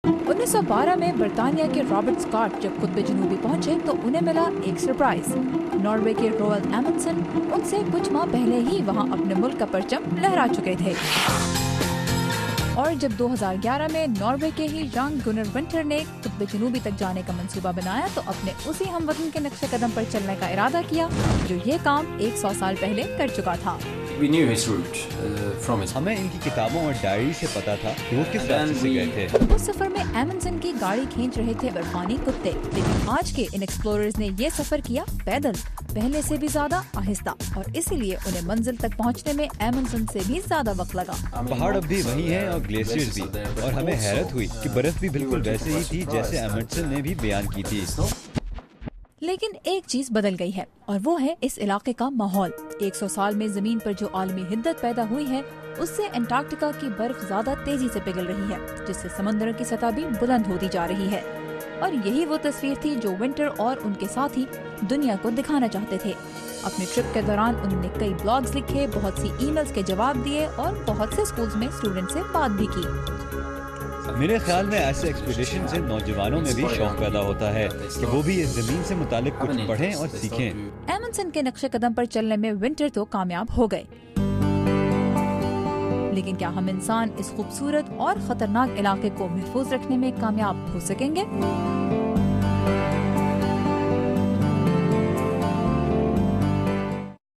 1912 में बर्तानिया के Robert Scott जब कुतुब जनूबी पहुंचे तो उन्हें मिला एक सरप्राइज। नॉर्वे के रोअल्ड एमंडसन उनसे कुछ माह पहले ही वहां अपने मुल्क का परचम लहरा चुके थे। और जब 2011 में नॉर्वे के ही जॉन गुनर विंटर ने कुतुब जनूबी तक जाने का मंसूबा बनाया तो अपने उसी हमवतन के नक्शे कदम पर चलने का इरादा किया जो ये काम 100 साल पहले कर चुका था। We knew his route from his. हमें इनकी किताबों और डायरी से पता था कि वो किस रास्ते से गए थे। उस सफर में एमंडसन की गाड़ी खींच रहे थे बर्फानी कुत्ते, लेकिन आज के इन एक्सप्लोरर्स ने ये सफर किया पैदल, पहले से भी ज्यादा आहिस्ता, और इसीलिए उन्हें मंजिल तक पहुंचने में एमंडसन से भी ज्यादा वक्त लगा। पहाड़ अब भी वही हैं और ग्लेशियर्स भी, और हमें हैरत हुई कि बर्फ भी बिल्कुल वैसे ही थी जैसे एमंडसन ने भी बयान की थी। लेकिन एक चीज बदल गई है और वो है इस इलाके का माहौल। 100 साल में जमीन पर जो आलमी हिद्दत पैदा हुई है उससे अंटार्कटिका की बर्फ ज्यादा तेजी से पिघल रही है, जिससे समंदर की सतह भी बुलंद होती जा रही है। और यही वो तस्वीर थी जो विंटर और उनके साथी दुनिया को दिखाना चाहते थे। अपने ट्रिप के दौरान उन्होंने कई ब्लॉग्स लिखे, बहुत सी ईमेल्स के जवाब दिए और बहुत से स्कूल्स में स्टूडेंट से बात भी की। मेरे ख्याल में ऐसे एक्सपीडिशन से नौजवानों में भी शौक पैदा होता है कि वो भी इस जमीन से मुतालिक कुछ पढ़ें और सीखें। एमंडसन के नक्शे कदम पर चलने में विंटर तो कामयाब हो गए, लेकिन क्या हम इंसान इस खूबसूरत और खतरनाक इलाके को महफूज रखने में कामयाब हो सकेंगे?